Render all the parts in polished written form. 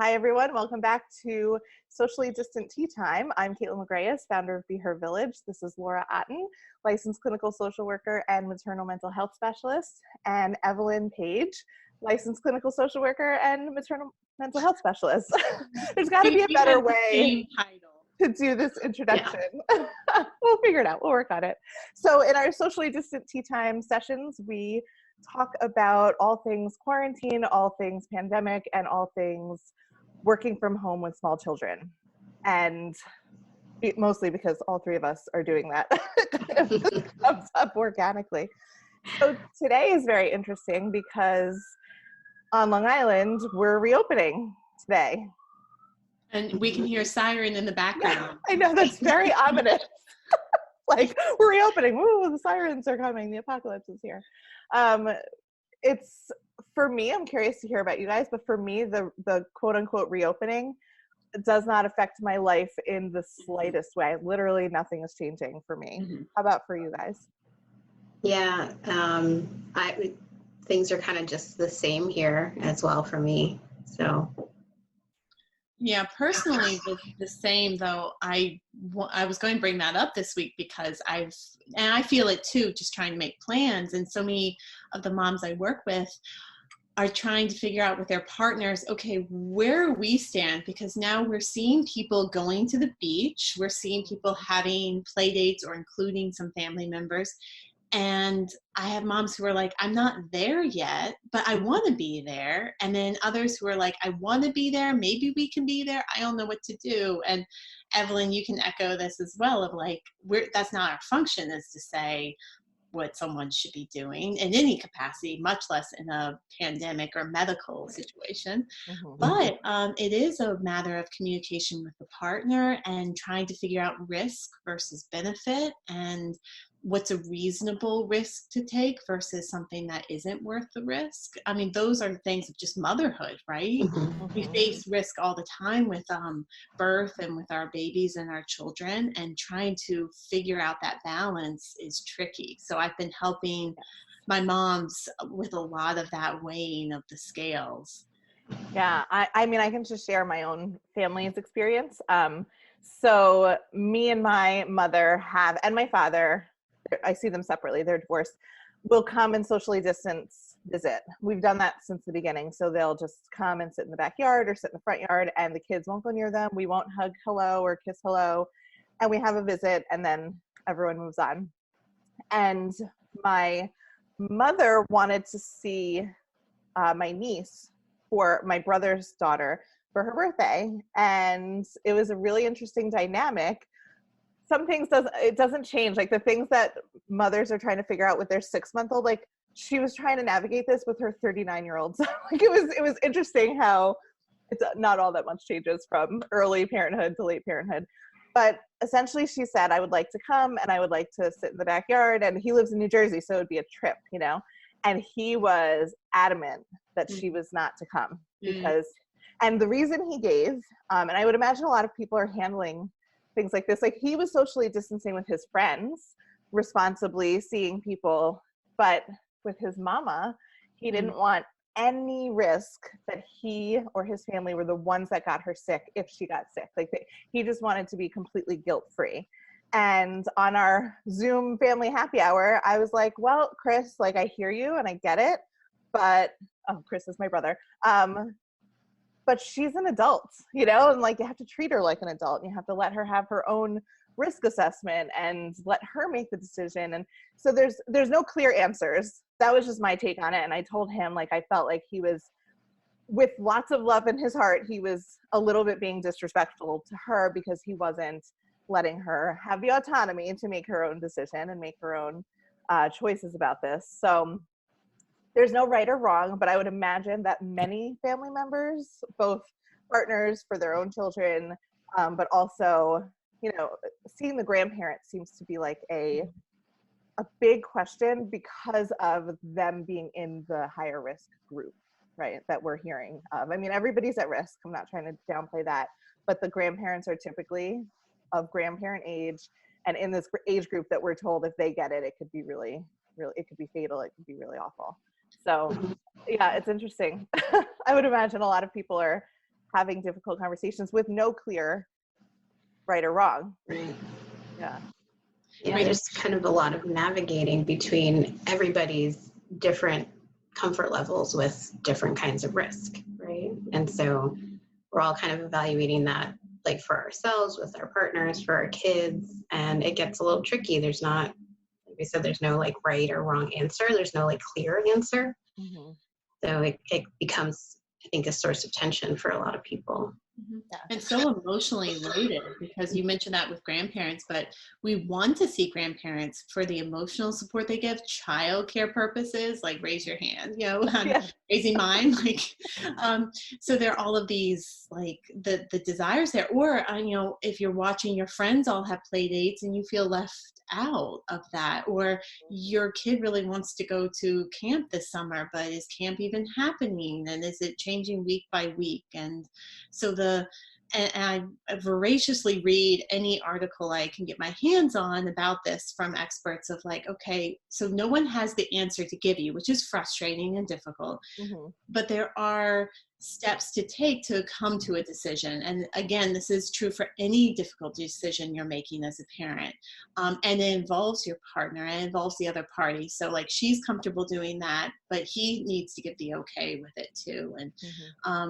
Hi, everyone. Welcome back to Socially Distant Tea Time. I'm Kaitlin, founder of Be Her Village. This is Laura Otten, licensed clinical social worker and maternal mental health specialist, and Evelyn Page, licensed clinical social worker and maternal mental health specialist. There's got to be a better way to do this introduction. Yeah. We'll figure it out. We'll work on it. So in our Socially Distant Tea Time sessions, we talk about all things quarantine, all things pandemic, and all things working from home with small children. And mostly because all three of us are doing that. It comes up organically. So today is very interesting because on Long Island, we're reopening today. And we can hear siren in the background. I know, that's very ominous. Like, we're reopening. Ooh, the sirens are coming. The apocalypse is here. It's, for me, I'm curious to hear about you guys, but for me, the quote unquote reopening does not affect my life in the slightest way. Literally nothing is changing for me. Mm-hmm. How about for you guys? Yeah, things are kind of just the same here as well for me. So. Yeah, personally, the same, though. I was going to bring that up this week because I feel it too, just trying to make plans. And so many of the moms I work with are trying to figure out with their partners, okay, where we stand, because now we're seeing people going to the beach. We're seeing people having play dates or including some family members. And I have moms who are like, I'm not there yet, but I want to be there. And then others who are like, I want to be there. Maybe we can be there. I don't know what to do. And Evelyn, you can echo this as well of like, that's not our function, is to say what someone should be doing in any capacity, much less in a pandemic or medical situation. Mm-hmm. But it is a matter of communication with the partner and trying to figure out risk versus benefit and what's a reasonable risk to take versus something that isn't worth the risk. I mean, those are the things of just motherhood, right? Mm-hmm. We face risk all the time with birth and with our babies and our children, and trying to figure out that balance is tricky. So I've been helping my moms with a lot of that weighing of the scales. Yeah, I mean, I can just share my own family's experience. So me and my mother and my father, I see them separately, they're divorced, will come and socially distance visit. We've done that since the beginning. So they'll just come and sit in the backyard or sit in the front yard, and the kids won't go near them. We won't hug hello or kiss hello. And we have a visit, and then everyone moves on. And my mother wanted to see my niece, for my brother's daughter, for her birthday. And it was a really interesting dynamic. Some things it doesn't change. Like the things that mothers are trying to figure out with their 6-month-old, like she was trying to navigate this with her 39-year-old. So like it was interesting how it's not all that much changes from early parenthood to late parenthood. But essentially she said, I would like to come and I would like to sit in the backyard. And he lives in New Jersey, so it would be a trip, you know? And he was adamant that she was not to come because, and the reason he gave, and I would imagine a lot of people are handling things like this. Like he was socially distancing with his friends, responsibly seeing people, but with his mama, he didn't want any risk that he or his family were the ones that got her sick if she got sick. Like he just wanted to be completely guilt-free. And on our Zoom family happy hour, I was like, well, Chris, like I hear you and I get it, but Chris is my brother. But she's an adult, you know, and like you have to treat her like an adult, and you have to let her have her own risk assessment and let her make the decision. And so there's no clear answers. That was just my take on it. And I told him, like, I felt like he was, with lots of love in his heart, he was a little bit being disrespectful to her because he wasn't letting her have the autonomy to make her own decision and make her own choices about this. So there's no right or wrong, but I would imagine that many family members, both partners for their own children, but also, you know, seeing the grandparents seems to be like a big question because of them being in the higher risk group, right, that we're hearing of. I mean, everybody's at risk. I'm not trying to downplay that, but the grandparents are typically of grandparent age, and in this age group that we're told if they get it, it could be really, it could be fatal. It could be really awful. So yeah, it's interesting. I would imagine a lot of people are having difficult conversations with no clear right or wrong. Right. Yeah. Yeah, there's kind of a lot of navigating between everybody's different comfort levels with different kinds of risk, right? And so we're all kind of evaluating that, like for ourselves, with our partners, for our kids, and it gets a little tricky. There's not, like we said, there's no like right or wrong answer. There's no like clear answer. Mm-hmm. So it becomes, I think, a source of tension for a lot of people. Yeah. And so emotionally loaded, because you mentioned that with grandparents, but we want to see grandparents for the emotional support they give, childcare purposes, like raise your hand, you know, I'm Yeah. raising mine, like, so there are all of these, like the desires there, or, you know, if you're watching your friends all have play dates and you feel left out of that, or your kid really wants to go to camp this summer, but is camp even happening? And is it changing week by week? And so and I voraciously read any article I can get my hands on about this from experts of like, okay, so no one has the answer to give you, which is frustrating and difficult, Mm-hmm. but there are steps to take to come to a decision. And again, this is true for any difficult decision you're making as a parent. And it involves your partner and it involves the other party. So like she's comfortable doing that, but he needs to get the okay with it too. And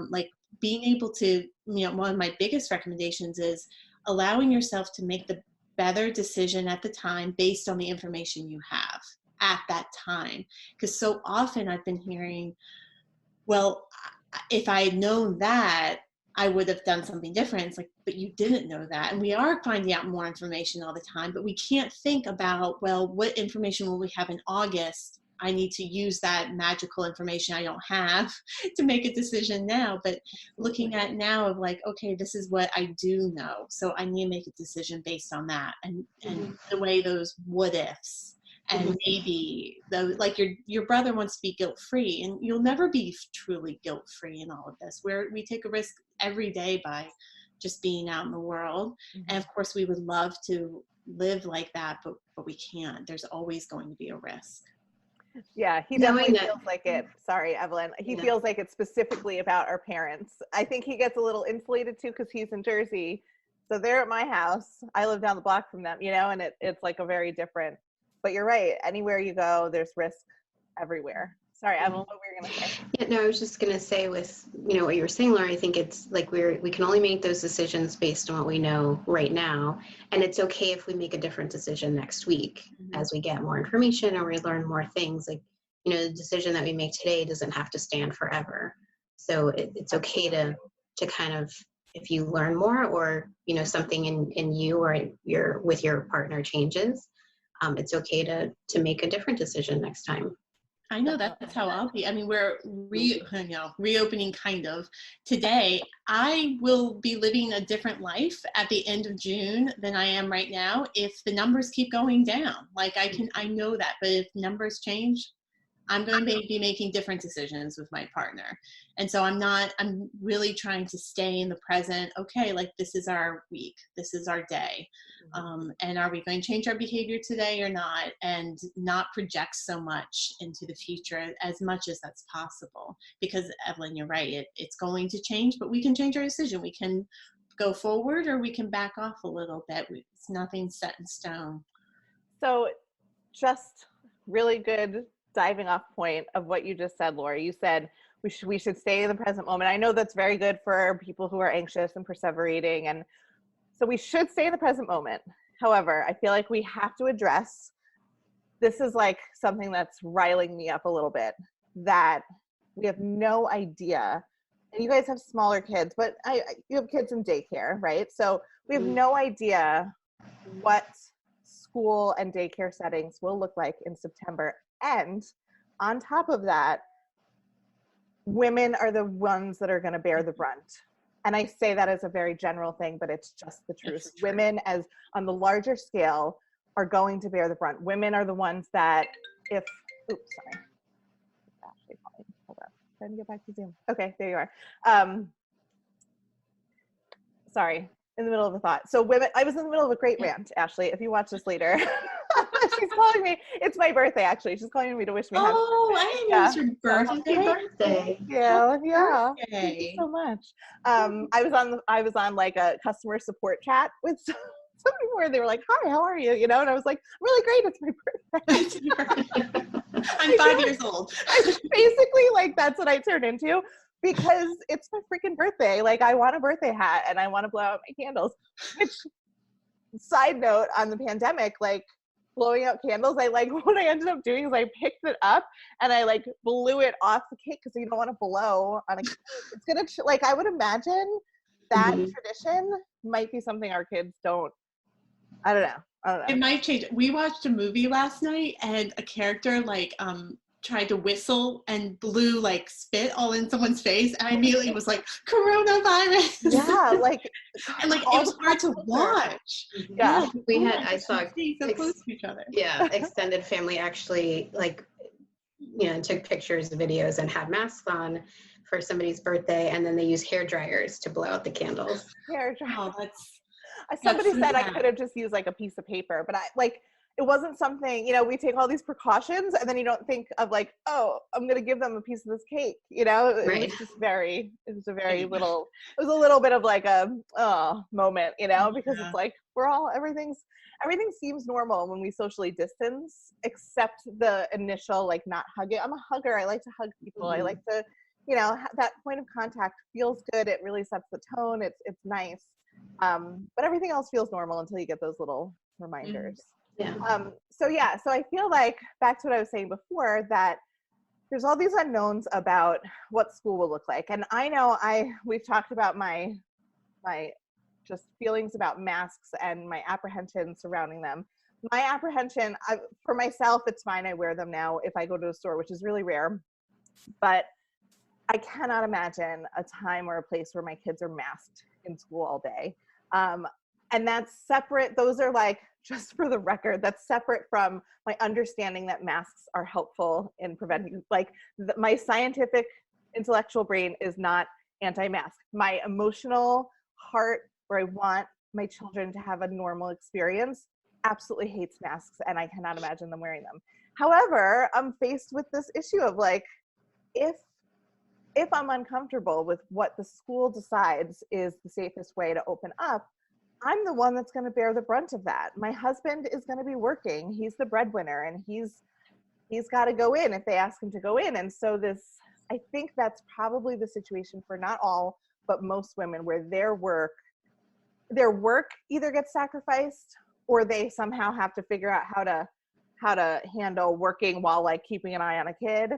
like being able to, you know, one of my biggest recommendations is allowing yourself to make the better decision at the time based on the information you have at that time. Because so often I've been hearing, well, if I had known that, I would have done something different. It's like, but you didn't know that. And we are finding out more information all the time, but we can't think about, well, what information will we have in August? I need to use that magical information I don't have to make a decision now. But looking at now of like, okay, this is what I do know. So I need to make a decision based on that. And the way those what ifs. And maybe like your brother wants to be guilt-free, and you'll never be truly guilt-free in all of this, where we take a risk every day by just being out in the world. And of course we would love to live like that, but we can't. There's always going to be a risk. Yeah, he definitely feels like it. Sorry, Evelyn. He feels like it's specifically about our parents. I think he gets a little insulated too because he's in Jersey. So they're at my house. I live down the block from them, you know, and it's like a very different. But you're right. Anywhere you go, there's risk everywhere. Sorry, Evelyn, what were you going to say? Yeah, no, I was just going to say with, you know, what you were saying, Laura, I think it's like we can only make those decisions based on what we know right now. And it's okay if we make a different decision next week as we get more information or we learn more things. Like, you know, the decision that we make today doesn't have to stand forever. So it's okay to kind of, if you learn more or, you know, something in you or with your partner changes, it's okay to make a different decision next time. I know that's how I'll be. I mean, we're reopening kind of today. I will be living a different life at the end of June than I am right now if the numbers keep going down. Like I know that, but if numbers change, I'm going to be making different decisions with my partner. And so I'm really trying to stay in the present. Okay, like this is our week, this is our day. And are we going to change our behavior today or not? And not project so much into the future as much as that's possible. Because Evelyn, you're right, it's going to change, but we can change our decision. We can go forward or we can back off a little bit. It's nothing set in stone. So just really good diving off point of what you just said, Laura. You said we should stay in the present moment. I know that's very good for people who are anxious and perseverating, and so we should stay in the present moment. However, I feel like we have to address, this is like something that's riling me up a little bit, that we have no idea, and you guys have smaller kids, but you have kids in daycare, right? So we have no idea what school and daycare settings will look like in September. And on top of that, women are the ones that are going to bear the brunt. And I say that as a very general thing, but it's just the truth. Women, as on the larger scale, are going to bear the brunt. Women are the ones that hold on. Trying to get back to Zoom. Okay, there you are. Sorry, in the middle of a thought. So women, I was in the middle of a great rant, Ashley, if you watch this later. She's calling me. It's my birthday, actually. She's calling me to wish me happy Oh, birthday. I didn't know it was your birthday. Happy birthday. Yeah. Happy Yeah. Thank you birthday. so much. I was on like a customer support chat with somebody where they were like, "Hi, how are you?" You know, and I was like, "I'm really great. It's my birthday." I'm 5 years old. Basically, like that's what I turned into because it's my freaking birthday. Like I want a birthday hat and I want to blow out my candles. Which, side note on the pandemic, like blowing out candles, I like what I ended up doing is I picked it up and I like blew it off the cake because you don't want to blow on a cake. It's gonna like I would imagine that tradition might be something our kids don't. I don't know. It might change. We watched a movie last night and a character like tried to whistle and blew like spit all in someone's face, and I immediately was like, coronavirus. Yeah, like and like it was hard to watch. Yeah. I saw so close to each other. Yeah, extended family actually like took pictures, videos, and had masks on for somebody's birthday, and then they use hair dryers to blow out the candles. Hair dryer. Oh, that's somebody said I bad. could have just used like a piece of paper, but I like it wasn't something, we take all these precautions and then you don't think of like, oh, I'm going to give them a piece of this cake. It Right. was just it was a little bit of like a moment, because it's like everything seems normal when we socially distance, except the initial, like not hugging. I'm a hugger. I like to hug people. I like to, that point of contact feels good. It really sets the tone. It's nice. But everything else feels normal until you get those little reminders. Yeah. So I feel like, back to what I was saying before, that there's all these unknowns about what school will look like. And I know we've talked about my just feelings about masks and my apprehension surrounding them. My apprehension, for myself, it's fine. I wear them now if I go to a store, which is really rare. But I cannot imagine a time or a place where my kids are masked in school all day. And that's separate. Those are like, just for the record, that's separate from my understanding that masks are helpful in preventing, like my scientific intellectual brain is not anti-mask. My emotional heart, where I want my children to have a normal experience, absolutely hates masks, and I cannot imagine them wearing them. However, I'm faced with this issue of like, if I'm uncomfortable with what the school decides is the safest way to open up, I'm the one that's going to bear the brunt of that. My husband is going to be working. He's the breadwinner, and he's got to go in if they ask him to go in. And so I think that's probably the situation for not all, but most women, where their work either gets sacrificed or they somehow have to figure out how to handle working while like keeping an eye on a kid,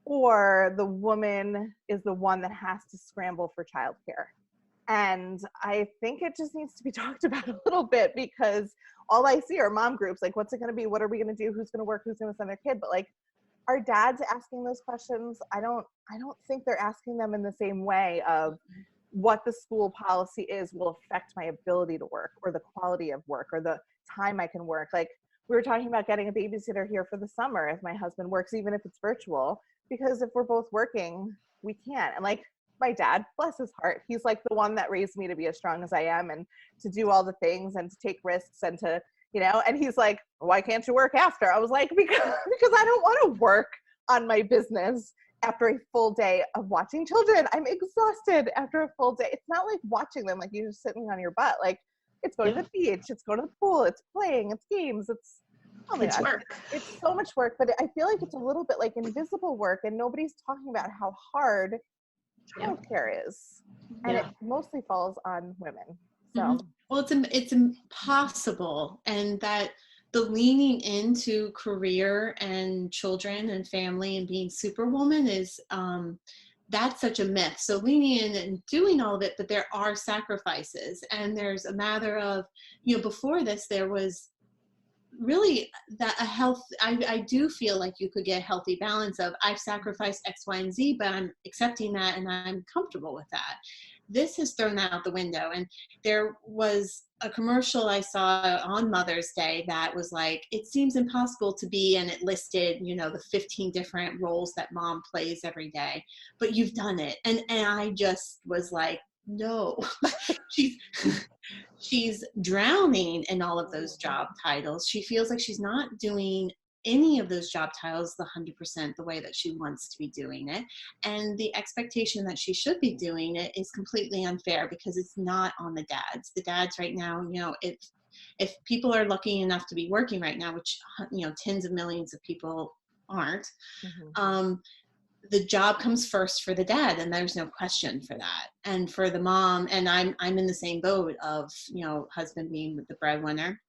or the woman is the one that has to scramble for childcare. And I think it just needs to be talked about a little bit, because all I see are mom groups. Like, what's it going to be? What are we going to do? Who's going to work? Who's going to send their kid? But like, are dads asking those questions? I don't think they're asking them in the same way of what the school policy is will affect my ability to work, or the quality of work, or the time I can work. Like, we were talking about getting a babysitter here for the summer if my husband works, even if it's virtual, because if we're both working, we can't. And like, my dad, bless his heart, he's like the one that raised me to be as strong as I am and to do all the things and to take risks and to, and he's like, why can't you work after? I was like, because I don't want to work on my business after a full day of watching children. I'm exhausted after a full day. It's not like watching them like you're just sitting on your butt. Like, it's going to the beach, it's going to the pool, it's playing, it's games, it's work. It's so much work, but I feel like it's a little bit like invisible work, and nobody's talking about how hard childcare is, and it mostly falls on women. So well, it's impossible, and that the leaning into career and children and family and being superwoman is that's such a myth. So leaning in and doing all of it, but there are sacrifices, and there's a matter of, before this there was really that I do feel like you could get a healthy balance of, I've sacrificed X, Y, and Z, but I'm accepting that and I'm comfortable with that. This has thrown that out the window. And there was a commercial I saw on Mother's Day that was like, it seems impossible to be, and it listed, the 15 different roles that mom plays every day, but you've done it. And I just was like, no. She's drowning in all of those job titles. She feels like she's not doing any of those job titles 100% the way that she wants to be doing it. And the expectation that she should be doing it is completely unfair because it's not on the dads. The dads right now, if people are lucky enough to be working right now, which, tens of millions of people aren't, the job comes first for the dad, and there's no question for that. And for the mom, and I'm in the same boat of, husband being the breadwinner,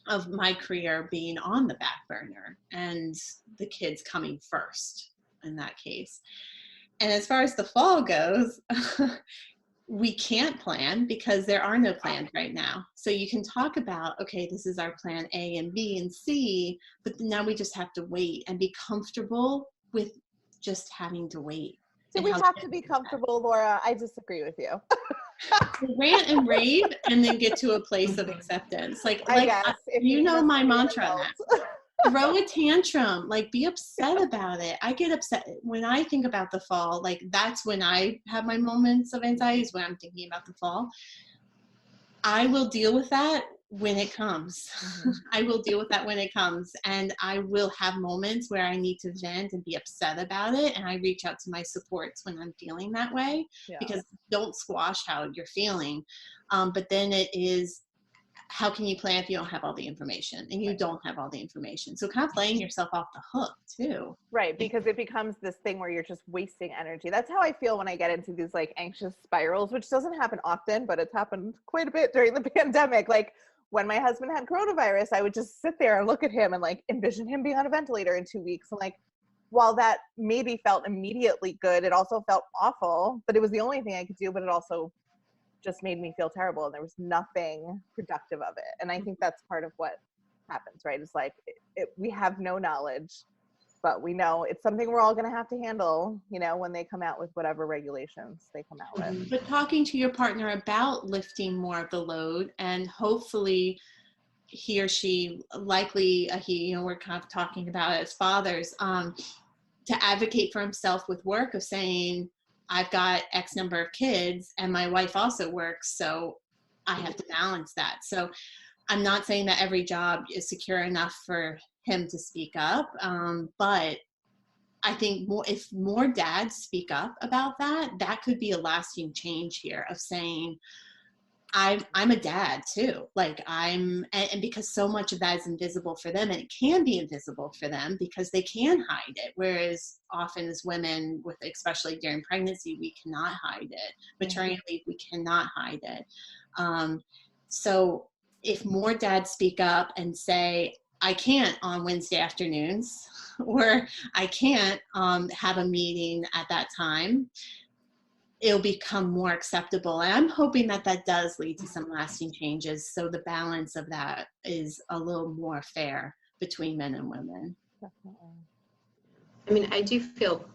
of my career being on the back burner and the kids coming first in that case. And as far as the fall goes, we can't plan because there are no plans right now. So you can talk about, okay, this is our plan A and B and C, but now we just have to wait and be comfortable with just having to wait. So we have to be comfortable, Laura. I disagree with you. Rant and rave and then get to a place of acceptance. Like my mantra. Throw a tantrum, be upset about it. I get upset when I think about the fall. That's when I have my moments of anxiety, is when I'm thinking about the fall. I will deal with that when it comes. I will deal with that when it comes. And I will have moments where I need to vent and be upset about it. And I reach out to my supports when I'm feeling that way, because don't squash how you're feeling. But then it is, how can you plan if you don't have all the information? And you don't have all the information. So kind of laying yourself off the hook too. Right, because it becomes this thing where you're just wasting energy. That's how I feel when I get into these anxious spirals, which doesn't happen often, but it's happened quite a bit during the pandemic. When my husband had coronavirus, I would just sit there and look at him and envision him being on a ventilator in 2 weeks. And while that maybe felt immediately good, it also felt awful, but it was the only thing I could do, but it also just made me feel terrible, and there was nothing productive of it. And I think that's part of what happens, right? It's we have no knowledge, but we know it's something we're all going to have to handle, when they come out with whatever regulations they come out with. But talking to your partner about lifting more of the load, and hopefully he or she, likely he, we're kind of talking about it as fathers, to advocate for himself with work, of saying, I've got X number of kids and my wife also works, so I have to balance that. So I'm not saying that every job is secure enough for him to speak up, but I think if more dads speak up about that, that could be a lasting change here, of saying, I'm a dad too. And because so much of that is invisible for them, and it can be invisible for them because they can hide it. Whereas often as women, especially during pregnancy, we cannot hide it. Maternity leave, we cannot hide it. So if more dads speak up and say, I can't on Wednesday afternoons, or I can't have a meeting at that time, it'll become more acceptable. And I'm hoping that does lead to some lasting changes, so the balance of that is a little more fair between men and women. Definitely. I do feel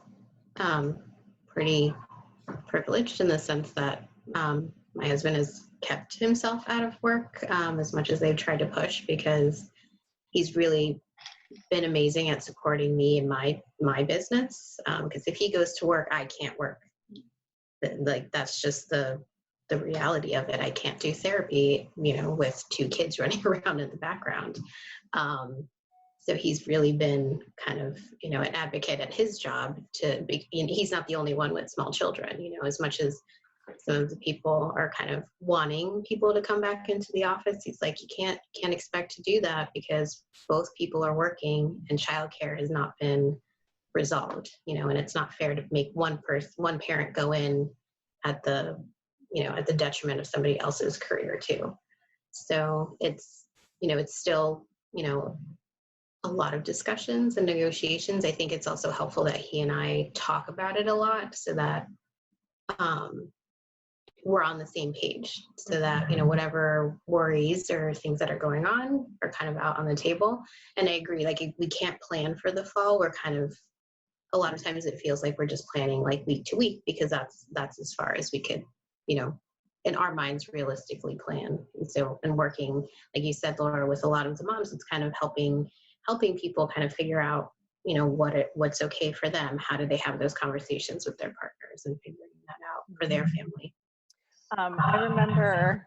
pretty privileged in the sense that my husband has kept himself out of work as much as they've tried to push, because he's really been amazing at supporting me in my business. Because if he goes to work, I can't work. That's just the reality of it. I can't do therapy, with 2 kids running around in the background. So he's really been kind of, an advocate at his job to be, he's not the only one with small children, as much as some of the people are kind of wanting people to come back into the office. He's like, you can't expect to do that because both people are working and childcare has not been resolved, and it's not fair to make one parent go in at the detriment of somebody else's career too. So it's still, a lot of discussions and negotiations. I think it's also helpful that he and I talk about it a lot, so that we're on the same page, so that, whatever worries or things that are going on are kind of out on the table. And I agree, we can't plan for the fall. We're kind of, a lot of times it feels like we're just planning week to week, because that's as far as we could, in our minds realistically plan. And so, and working, like you said, Laura, with a lot of the moms, it's kind of helping people kind of figure out, what's okay for them. How do they have those conversations with their partners and figuring that out for their family? I remember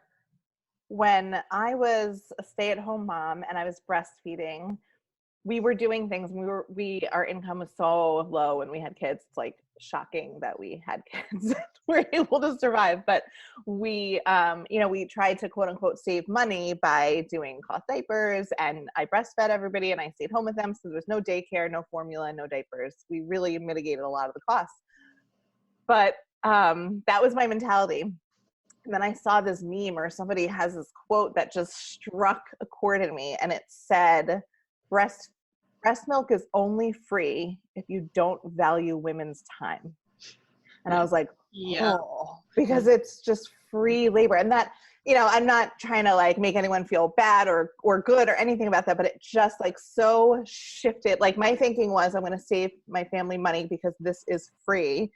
when I was a stay-at-home mom and I was breastfeeding, we were doing things. Our income was so low when we had kids. It's like shocking that we had kids and were able to survive. But we, we tried to quote unquote save money by doing cloth diapers, and I breastfed everybody and I stayed home with them. So there was no daycare, no formula, no diapers. We really mitigated a lot of the costs. But that was my mentality. And then I saw this meme, or somebody has this quote that just struck a chord in me, and it said, breast milk is only free if you don't value women's time. And I was like, oh, because it's just free labor. And that, I'm not trying to like make anyone feel bad or good or anything about that, but it just like so shifted. Like my thinking was, I'm going to save my family money because this is free.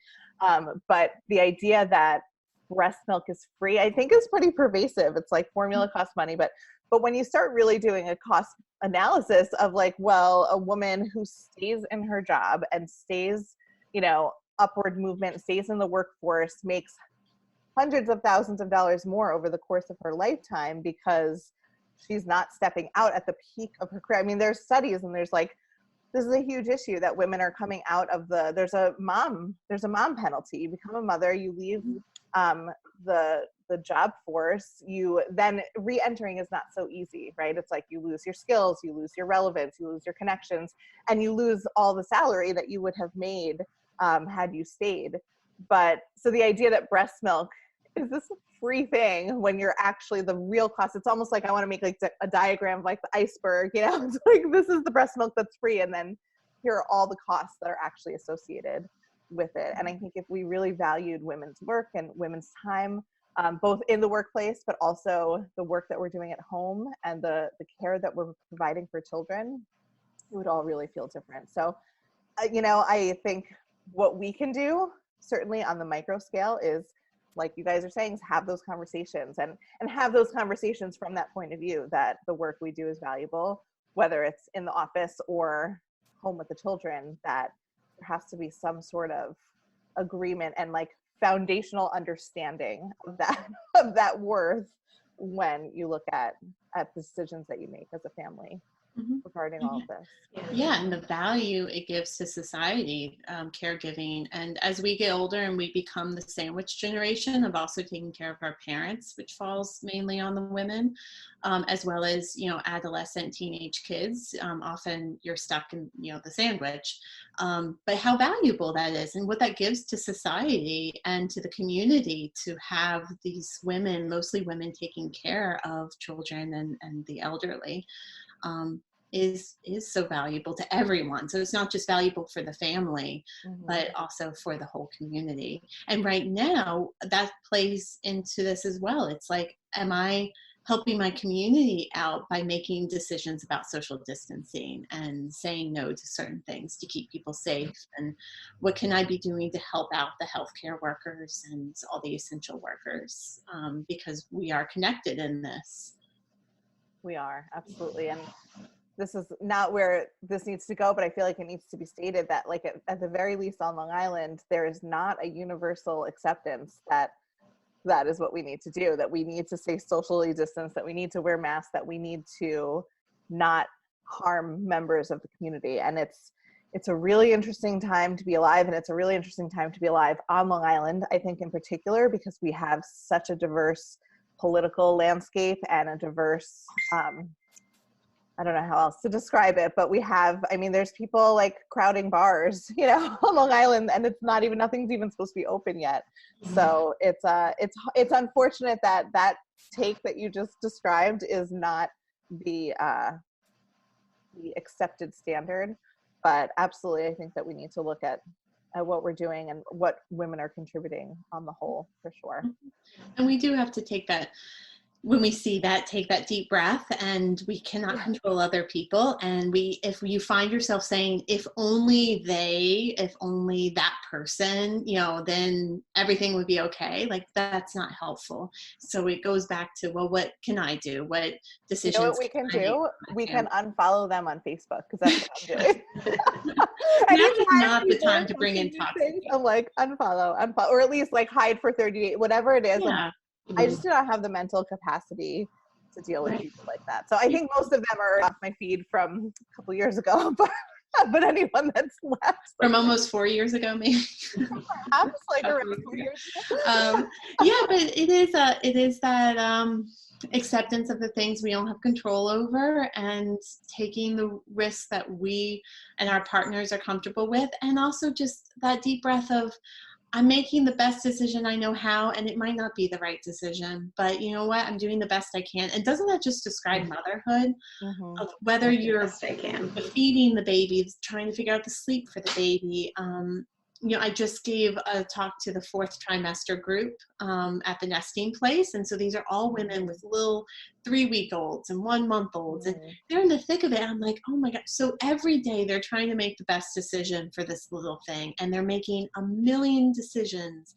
But the idea that breast milk is free, I think is pretty pervasive. It's like formula costs money, but when you start really doing a cost analysis of like, well, a woman who stays in her job and stays, upward movement, stays in the workforce, makes hundreds of thousands of dollars more over the course of her lifetime because she's not stepping out at the peak of her career. I mean, there's studies and there's like, this is a huge issue that women are coming out of there's a mom penalty. You become a mother, you leave the job force, you then re-entering is not so easy, right? It's like you lose your skills, you lose your relevance, you lose your connections, and you lose all the salary that you would have made had you stayed. But so the idea that breast milk is this free thing when you're actually the real cost, it's almost like I want to make like a diagram of like the iceberg, it's like this is the breast milk that's free, and then here are all the costs that are actually associated with it. And I think if we really valued women's work and women's time, both in the workplace, but also the work that we're doing at home and the care that we're providing for children, it would all really feel different. So, I think what we can do, certainly on the micro scale, is like you guys are saying, is have those conversations and have those conversations from that point of view that the work we do is valuable, whether it's in the office or home with the children, that there has to be some sort of agreement and like foundational understanding of that worth when you look at decisions that you make as a family regarding all of this. Yeah, and the value it gives to society, caregiving. And as we get older and we become the sandwich generation of also taking care of our parents, which falls mainly on the women, as well as, adolescent, teenage kids, often you're stuck in, the sandwich. But how valuable that is and what that gives to society and to the community to have these women, mostly women, taking care of children and the elderly. Is so valuable to everyone. So it's not just valuable for the family, but also for the whole community. And right now that plays into this as well. It's like, am I helping my community out by making decisions about social distancing and saying no to certain things to keep people safe? And what can I be doing to help out the healthcare workers and all the essential workers? Because we are connected in this. We are, absolutely. And this is not where this needs to go, but I feel like it needs to be stated that like at the very least on Long Island, there is not a universal acceptance that is what we need to do, that we need to stay socially distanced, that we need to wear masks, that we need to not harm members of the community. And it's a really interesting time to be alive, and it's a really interesting time to be alive on Long Island, I think in particular, because we have such a diverse political landscape and a diverse, I don't know how else to describe it, but there's people like crowding bars, on Long Island, and nothing's even supposed to be open yet. So it's unfortunate that take that you just described is not the accepted standard, but absolutely, I think that we need to look at what we're doing and what women are contributing on the whole, for sure. And we do have to take that, when we see that, take that deep breath, and we cannot control other people. And if you find yourself saying, if only that person, then everything would be okay. Like, that's not helpful. So it goes back to, well, what can I do? What decisions? You know what we can do? We can unfollow them on Facebook, because that's what I'm doing. That's not the time to bring in toxic. I'm like, unfollow, or at least like hide for 30 days, whatever it is. Yeah. I just do not have the mental capacity to deal with people like that. So I think most of them are off my feed from a couple years ago, but anyone that's left from almost 4 years ago, maybe. perhaps like around 4 years ago. Yeah, but it is that acceptance of the things we don't have control over, and taking the risks that we and our partners are comfortable with, and also just that deep breath of, I'm making the best decision I know how, and it might not be the right decision, but you know what? I'm doing the best I can. And doesn't that just describe motherhood? Of whether you're feeding the baby, trying to figure out the sleep for the baby. I just gave a talk to the 4th trimester group at the nesting place. And so these are all women with little 3-week-olds and 1-month-olds. And they're in the thick of it. I'm like, oh my God. So every day they're trying to make the best decision for this little thing. And they're making a million decisions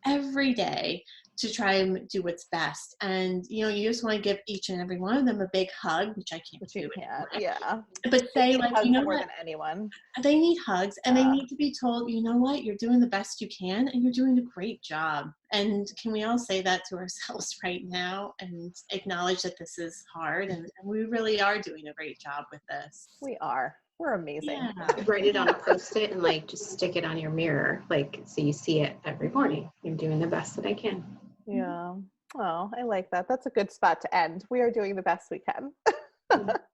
every day to try and do what's best. And, you just want to give each and every one of them a big hug, which I can't do. Yeah. But say, like, more what? Than anyone. They need hugs, and they need to be told, you know what, you're doing the best you can, and you're doing a great job. And can we all say that to ourselves right now and acknowledge that this is hard, and we really are doing a great job with this. We are. We're amazing. Yeah. Write it on a Post-it and just stick it on your mirror, so you see it every morning. You're doing the best that I can. Yeah. Oh, I like that. That's a good spot to end. We are doing the best we can.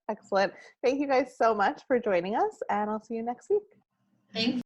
Excellent. Thank you guys so much for joining us, and I'll see you next week. Thanks.